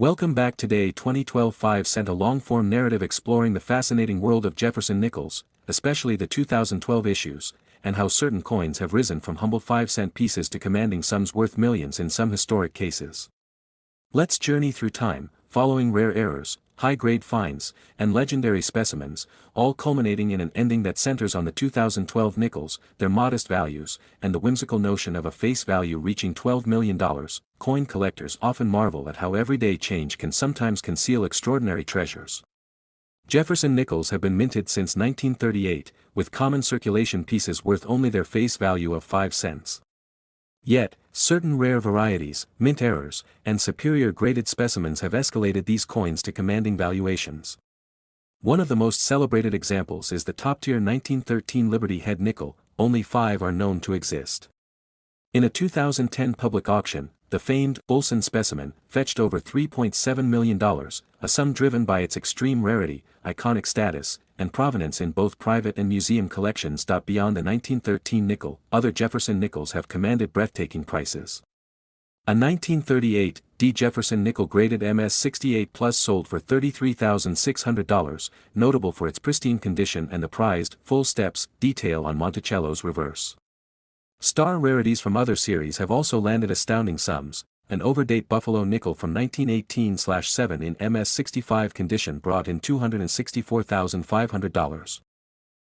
Welcome back. Today 2012 5 cent a long-form narrative exploring the fascinating world of Jefferson nickels, especially the 2012 issues, and how certain coins have risen from humble 5-cent pieces to commanding sums worth millions in some historic cases. Let's journey through time, following rare errors, high-grade finds, and legendary specimens, all culminating in an ending that centers on the 2012 nickels, their modest values, and the whimsical notion of a face value reaching $12 million. Coin collectors often marvel at how everyday change can sometimes conceal extraordinary treasures. Jefferson nickels have been minted since 1938, with common circulation pieces worth only their face value of 5 cents. Yet, certain rare varieties, mint errors, and superior graded specimens have escalated these coins to commanding valuations. One of the most celebrated examples is the top-tier 1913 Liberty Head nickel. Only 5 are known to exist. In a 2010 public auction, the famed Olson specimen fetched over $3.7 million, a sum driven by its extreme rarity, iconic status, and provenance in both private and museum collections. Beyond the 1913 nickel, other Jefferson nickels have commanded breathtaking prices. A 1938 D. Jefferson nickel graded MS-68 Plus sold for $33,600, notable for its pristine condition and the prized full steps detail on Monticello's reverse. Star rarities from other series have also landed astounding sums. An overdate Buffalo nickel from 1918/7 in MS-65 condition brought in $264,500.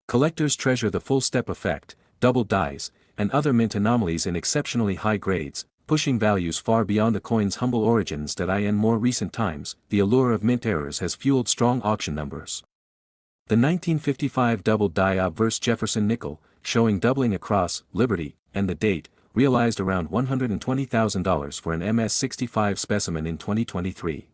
Collectors treasure the full step effect, double dies, and other mint anomalies in exceptionally high grades, pushing values far beyond the coin's humble origins. In more recent times, the allure of mint errors has fueled strong auction numbers. The 1955 double die obverse Jefferson nickel, showing doubling across Liberty and the date, realized around $120,000 for an MS-65 specimen in 2023.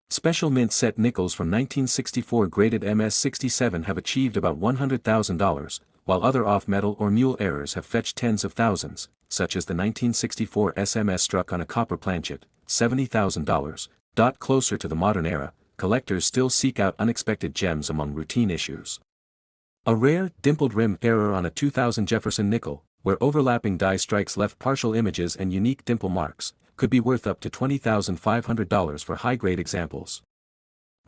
Special mint set nickels from 1964 graded MS-67 have achieved about $100,000, while other off-metal or mule errors have fetched tens of thousands, such as the 1964 SMS struck on a copper planchet, $70,000. Closer to the modern era, collectors still seek out unexpected gems among routine issues. A rare, dimpled rim error on a 2000 Jefferson nickel, where overlapping die strikes left partial images and unique dimple marks, could be worth up to $20,500 for high-grade examples.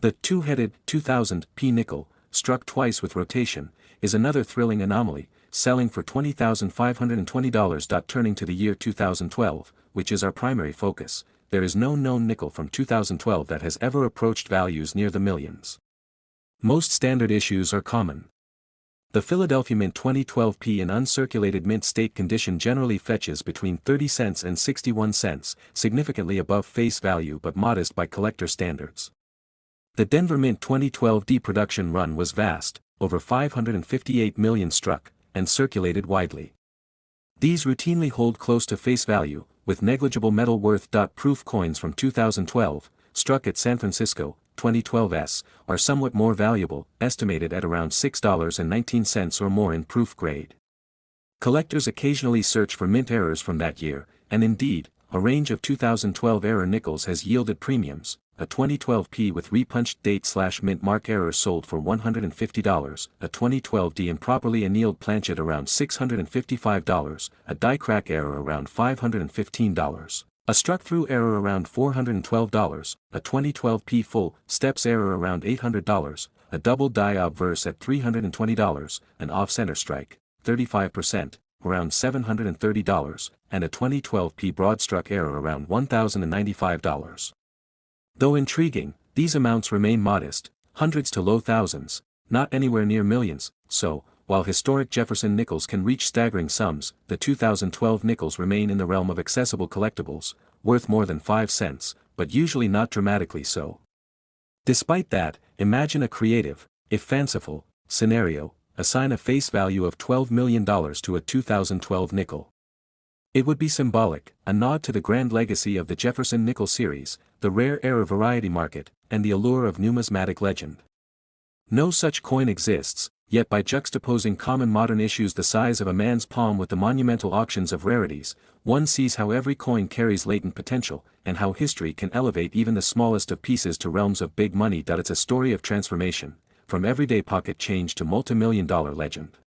The two-headed 2000 P nickel, struck twice with rotation, is another thrilling anomaly, selling for $20,520. Turning to the year 2012, which is our primary focus, there is no known nickel from 2012 that has ever approached values near the millions. Most standard issues are common. The Philadelphia Mint 2012 P in uncirculated mint state condition generally fetches between 30 cents and 61 cents, significantly above face value but modest by collector standards. The Denver Mint 2012 D production run was vast, over 558 million struck, and circulated widely. These routinely hold close to face value, with negligible metal worth. Proof coins from 2012, struck at San Francisco, 2012s, are somewhat more valuable, estimated at around $6.19 or more in proof grade. Collectors occasionally search for mint errors from that year, and indeed, a range of 2012 error nickels has yielded premiums. A 2012 P with repunched date/mint mark error sold for $150, a 2012 D improperly annealed planchet around $655, a die crack error around $515. A struck-through error around $412, a 2012 P full steps error around $800, a double die obverse at $320, an off-center strike, 35%, around $730, and a 2012 P broad struck error around $1,095. Though intriguing, these amounts remain modest, hundreds to low thousands, not anywhere near millions. So, while historic Jefferson nickels can reach staggering sums, the 2012 nickels remain in the realm of accessible collectibles, worth more than 5 cents, but usually not dramatically so. Despite that, imagine a creative, if fanciful, scenario: assign a face value of $12 million to a 2012 nickel. It would be symbolic, a nod to the grand legacy of the Jefferson nickel series, the rare error variety market, and the allure of numismatic legend. No such coin exists, yet by juxtaposing common modern issues the size of a man's palm with the monumental auctions of rarities, one sees how every coin carries latent potential, and how history can elevate even the smallest of pieces to realms of big money. It's a story of transformation, from everyday pocket change to multi-million-dollar legend.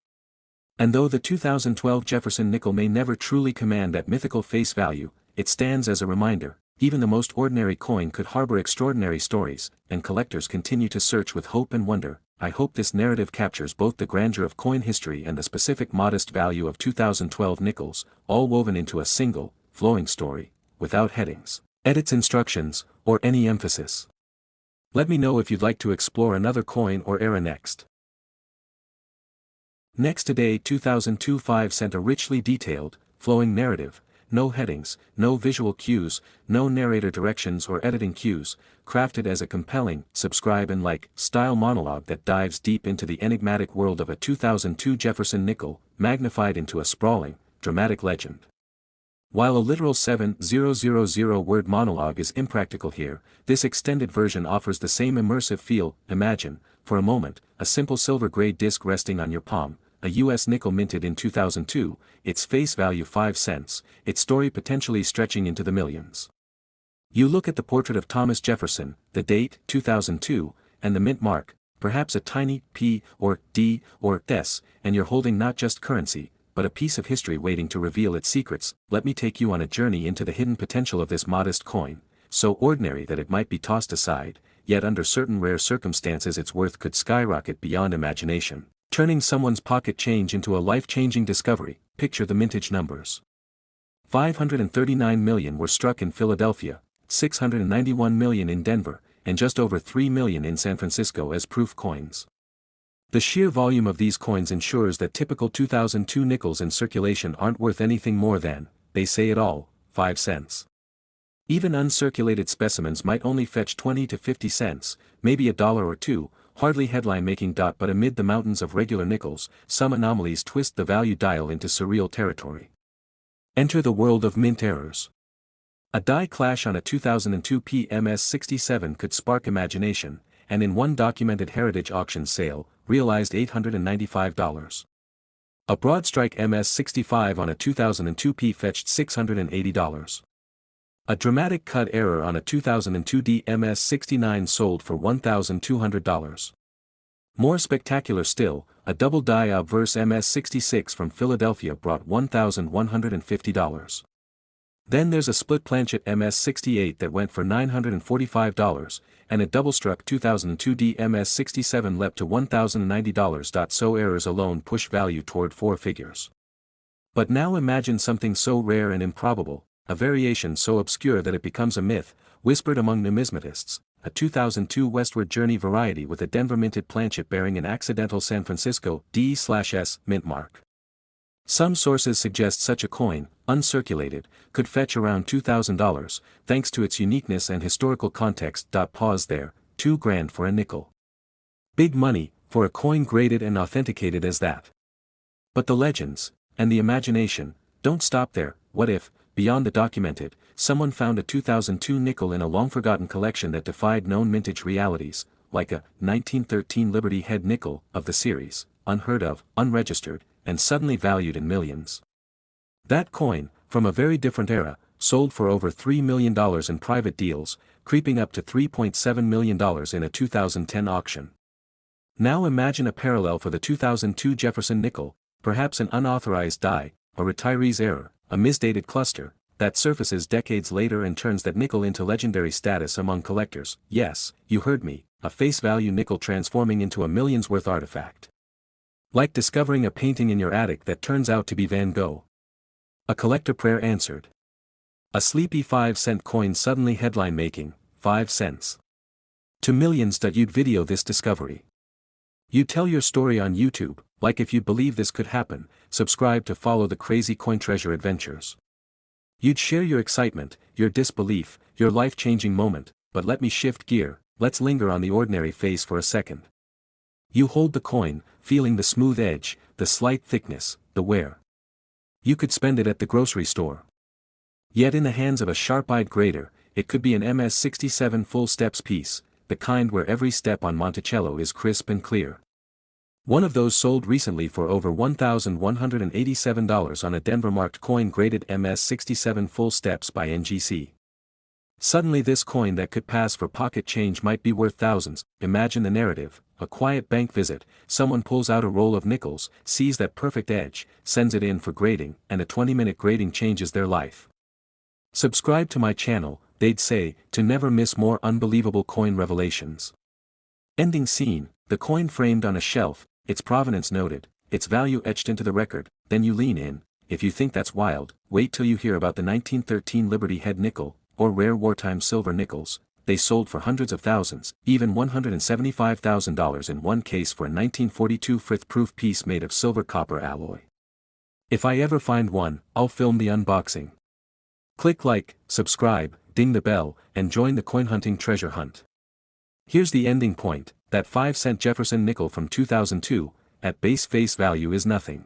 And though the 2012 Jefferson nickel may never truly command that mythical face value, it stands as a reminder: Even the most ordinary coin could harbor extraordinary stories, and collectors continue to search with hope and wonder. I hope this narrative captures both the grandeur of coin history and the specific modest value of 2012 nickels, all woven into a single, flowing story, without headings, edits instructions, or any emphasis. Let me know if you'd like to explore another coin or era next. Next today 2002 5 cent, a richly detailed, flowing narrative, no headings, no visual cues, no narrator directions or editing cues, crafted as a compelling, subscribe and like, style monologue that dives deep into the enigmatic world of a 2002 Jefferson nickel, magnified into a sprawling, dramatic legend. While a literal 7,000 word monologue is impractical here, this extended version offers the same immersive feel. Imagine, for a moment, a simple silver gray disc resting on your palm, a US nickel minted in 2002, its face value 5 cents, its story potentially stretching into the millions. You look at the portrait of Thomas Jefferson, the date, 2002, and the mint mark, perhaps a tiny P or D or S, and you're holding not just currency, but a piece of history waiting to reveal its secrets. Let me take you on a journey into the hidden potential of this modest coin, so ordinary that it might be tossed aside, yet under certain rare circumstances its worth could skyrocket beyond imagination, turning someone's pocket change into a life-changing discovery. Picture the mintage numbers. 539 million were struck in Philadelphia, 691 million in Denver, and just over 3 million in San Francisco as proof coins. The sheer volume of these coins ensures that typical 2002 nickels in circulation aren't worth anything more than, they say it all, 5 cents. Even uncirculated specimens might only fetch 20 to 50 cents, maybe $1 or $2, hardly headline-making. But amid the mountains of regular nickels, some anomalies twist the value dial into surreal territory. Enter the world of mint errors. A die clash on a 2002 PMS 67 could spark imagination, and in one documented heritage auction sale, realized $895. A broad strike MS 65 on a 2002 P fetched $680. A dramatic cut error on a 2002 D MS 69 sold for $1,200. More spectacular still, a double die obverse MS 66 from Philadelphia brought $1,150. Then there's a split planchet MS 68 that went for $945, and a double-struck 2002 D MS 67 leapt to $1,090. So errors alone push value toward four figures. But now imagine something so rare and improbable, a variation so obscure that it becomes a myth, whispered among numismatists, a 2002 Westward Journey variety with a Denver minted planchet bearing an accidental San Francisco D/S mint mark. Some sources suggest such a coin, uncirculated, could fetch around $2,000, thanks to its uniqueness and historical context. Pause there, $2,000 for a nickel. Big money, for a coin graded and authenticated as that. But the legends, and the imagination, don't stop there. What if, beyond the documented, someone found a 2002 nickel in a long-forgotten collection that defied known mintage realities, like a 1913 Liberty Head nickel of the series, unheard of, unregistered, and suddenly valued in millions? That coin, from a very different era, sold for over $3 million in private deals, creeping up to $3.7 million in a 2010 auction. Now imagine a parallel for the 2002 Jefferson nickel, perhaps an unauthorized die, a retiree's error, a misdated cluster, that surfaces decades later and turns that nickel into legendary status among collectors. Yes, you heard me, a face value nickel transforming into a millions-worth artifact. Like discovering a painting in your attic that turns out to be Van Gogh. A collector prayer answered. A sleepy 5-cent coin suddenly headline-making, 5 cents. To millions. You'd video this discovery. You'd tell your story on YouTube, like if you believe this could happen, subscribe to follow the crazy coin treasure adventures. You'd share your excitement, your disbelief, your life-changing moment. But let me shift gear, let's linger on the ordinary face for a second. You hold the coin, feeling the smooth edge, the slight thickness, the wear. You could spend it at the grocery store. Yet in the hands of a sharp-eyed grader, it could be an MS 67 full steps piece, the kind where every step on Monticello is crisp and clear. One of those sold recently for over $1,187 on a Denver-marked coin graded MS 67 full steps by NGC. Suddenly this coin that could pass for pocket change might be worth thousands. Imagine the narrative, a quiet bank visit, someone pulls out a roll of nickels, sees that perfect edge, sends it in for grading, and a 20-minute grading changes their life. Subscribe to my channel, they'd say, to never miss more unbelievable coin revelations. Ending scene, the coin framed on a shelf, its provenance noted, its value etched into the record, then you lean in. If you think that's wild, wait till you hear about the 1913 Liberty Head nickel, or rare wartime silver nickels. They sold for hundreds of thousands, even $175,000 in one case for a 1942 frith-proof piece made of silver-copper alloy. If I ever find one, I'll film the unboxing. Click like, subscribe, ding the bell, and join the coin hunting treasure hunt. Here's the ending point, that 5-cent Jefferson nickel from 2002, at base face value is nothing.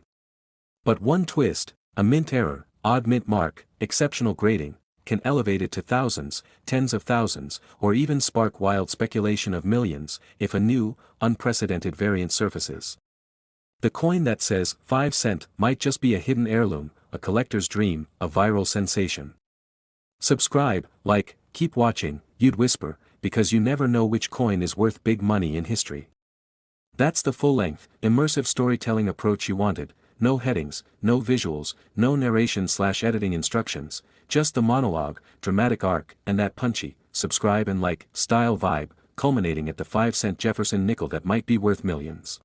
But one twist, a mint error, odd mint mark, exceptional grading, can elevate it to thousands, tens of thousands, or even spark wild speculation of millions, if a new, unprecedented variant surfaces. The coin that says 5 cent might just be a hidden heirloom, a collector's dream, a viral sensation. Subscribe, like, keep watching, you'd whisper, because you never know which coin is worth big money in history. That's the full-length, immersive storytelling approach you wanted. No headings, no visuals, no narration/editing instructions, just the monologue, dramatic arc, and that punchy, subscribe and like, style vibe, culminating at the 5-cent Jefferson nickel that might be worth millions.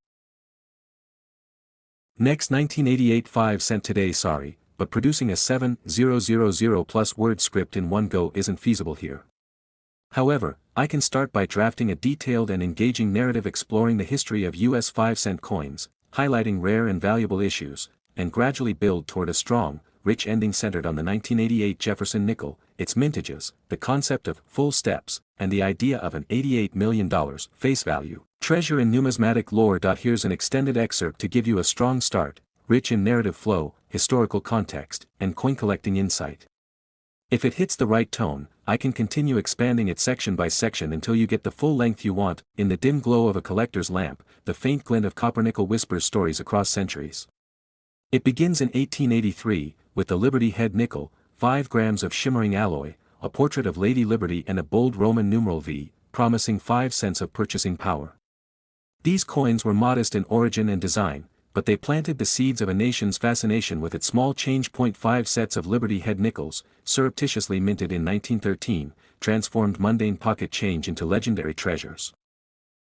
Next 1988 5 cent today sorry, but producing a 7,000 plus word script in one go isn't feasible here. However, I can start by drafting a detailed and engaging narrative exploring the history of US 5-cent coins, highlighting rare and valuable issues, and gradually build toward a strong, rich ending centered on the 1988 Jefferson nickel, its mintages, the concept of full steps, and the idea of an $88 million face value. Treasure in numismatic lore. Here's an extended excerpt to give you a strong start, rich in narrative flow, historical context, and coin collecting insight. If it hits the right tone, I can continue expanding it section by section until you get the full length you want. In the dim glow of a collector's lamp, the faint glint of copper nickel whispers stories across centuries. It begins in 1883, with the Liberty Head nickel, 5 grams of shimmering alloy, a portrait of Lady Liberty and a bold Roman numeral V, promising 5 cents of purchasing power. These coins were modest in origin and design, but they planted the seeds of a nation's fascination with its small change. 5 sets of Liberty Head nickels, surreptitiously minted in 1913, transformed mundane pocket change into legendary treasures.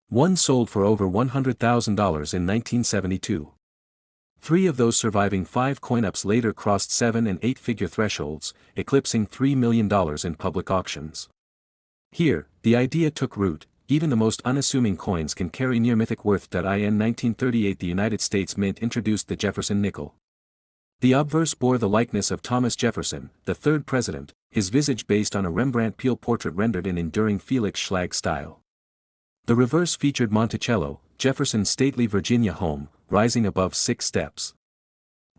One sold for over $100,000 in 1972. 3 of those surviving 5 coin-ups later crossed 7- and 8-figure thresholds, eclipsing $3 million in public auctions. Here, the idea took root. Even the most unassuming coins can carry near mythic worth. In 1938 the United States Mint introduced the Jefferson nickel. The obverse bore the likeness of Thomas Jefferson, the third president, his visage based on a Rembrandt Peale portrait rendered in enduring Felix Schlag style. The reverse featured Monticello, Jefferson's stately Virginia home, rising above 6 steps.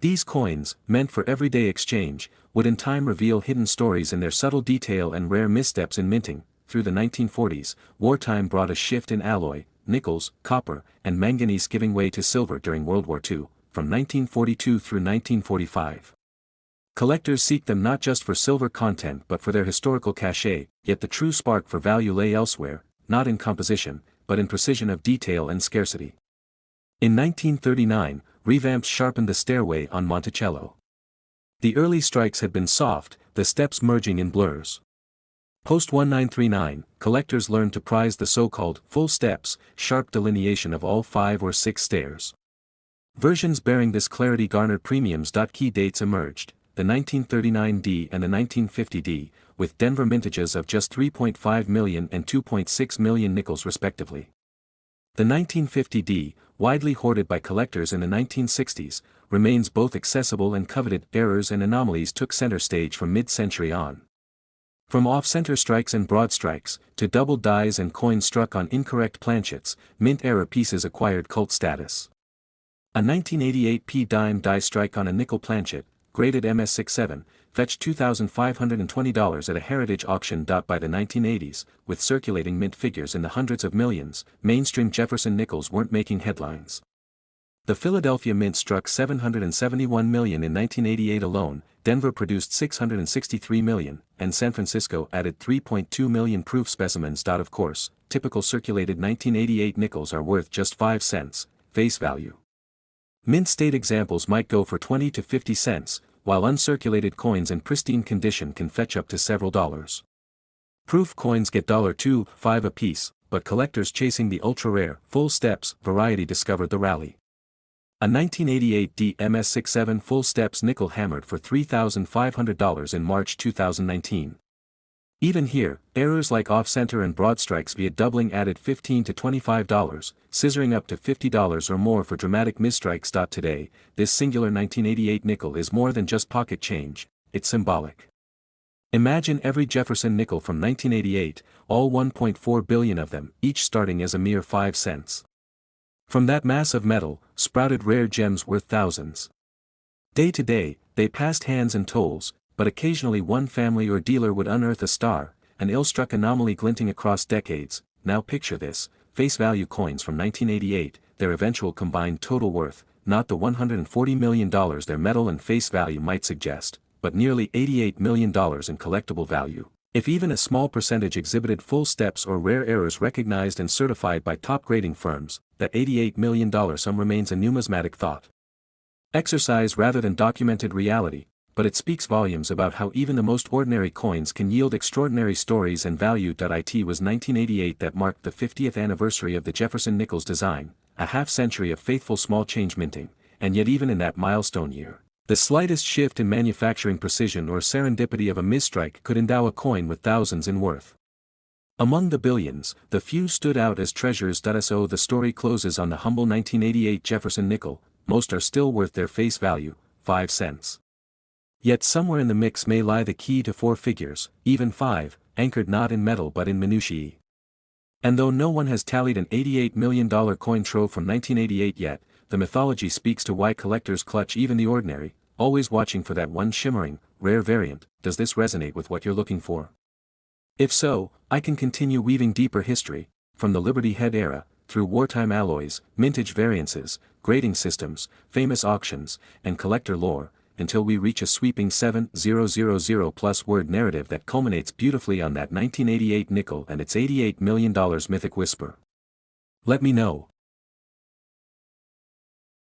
These coins, meant for everyday exchange, would in time reveal hidden stories in their subtle detail and rare missteps in minting. Through the 1940s, wartime brought a shift in alloy, nickels, copper, and manganese giving way to silver during World War II, from 1942 through 1945. Collectors seek them not just for silver content but for their historical cachet, yet the true spark for value lay elsewhere, not in composition, but in precision of detail and scarcity. In 1939, revamps sharpened the stairway on Monticello. The early strikes had been soft, the steps merging in blurs. Post-1939, collectors learned to prize the so-called full steps, sharp delineation of all 5 or 6 stairs. Versions bearing this clarity garnered premiums. Key dates emerged, the 1939D and the 1950D, with Denver mintages of just 3.5 million and 2.6 million nickels respectively. The 1950D, widely hoarded by collectors in the 1960s, remains both accessible and coveted. Errors and anomalies took center stage from mid-century on. From off-center strikes and broad strikes, to doubled dies and coins struck on incorrect planchets, mint-era pieces acquired cult status. A 1988 p-dime die strike on a nickel planchet, graded MS67, fetched $2,520 at a heritage auction. By the 1980s, with circulating mint figures in the hundreds of millions, mainstream Jefferson nickels weren't making headlines. The Philadelphia Mint struck $771 million in 1988 alone, Denver produced $663 million, and San Francisco added 3.2 million proof specimens. Of course, typical circulated 1988 nickels are worth just 5 cents, face value. Mint state examples might go for 20 to 50 cents, while uncirculated coins in pristine condition can fetch up to several dollars. Proof coins get $2.5 a piece, but collectors chasing the ultra-rare, full steps variety discovered the rally. A 1988 DMS67 full steps nickel hammered for $3,500 in March 2019. Even here, errors like off-center and broad strikes via doubling added $15 to $25, scissoring up to $50 or more for dramatic misstrikes. Today, this singular 1988 nickel is more than just pocket change, it's symbolic. Imagine every Jefferson nickel from 1988, all 1.4 billion of them, each starting as a mere 5 cents. From that mass of metal, sprouted rare gems worth thousands. Day to day, they passed hands and tolls, but occasionally one family or dealer would unearth a star, an ill-struck anomaly glinting across decades. Now picture this, face value coins from 1988, their eventual combined total worth, not the $140 million their metal and face value might suggest, but nearly $88 million in collectible value. If even a small percentage exhibited full steps or rare errors recognized and certified by top grading firms, that $88 million sum remains a numismatic thought exercise rather than documented reality, but it speaks volumes about how even the most ordinary coins can yield extraordinary stories and value. It was 1988 that marked the 50th anniversary of the Jefferson nickel's design, a half-century of faithful small change minting, and yet even in that milestone year, the slightest shift in manufacturing precision or serendipity of a misstrike could endow a coin with thousands in worth. Among the billions, the few stood out as treasures. So the story closes on the humble 1988 Jefferson nickel. Most are still worth their face value, 5 cents. Yet somewhere in the mix may lie the key to 4 figures, even 5, anchored not in metal but in minutiae. And though no one has tallied an $88 million coin trove from 1988 yet, the mythology speaks to why collectors clutch even the ordinary, always watching for that one shimmering, rare variant. Does this resonate with what you're looking for? If so, I can continue weaving deeper history, from the Liberty Head era, through wartime alloys, mintage variances, grading systems, famous auctions, and collector lore, until we reach a sweeping 7,000+ word narrative that culminates beautifully on that 1988 nickel and its $88 million mythic whisper. Let me know.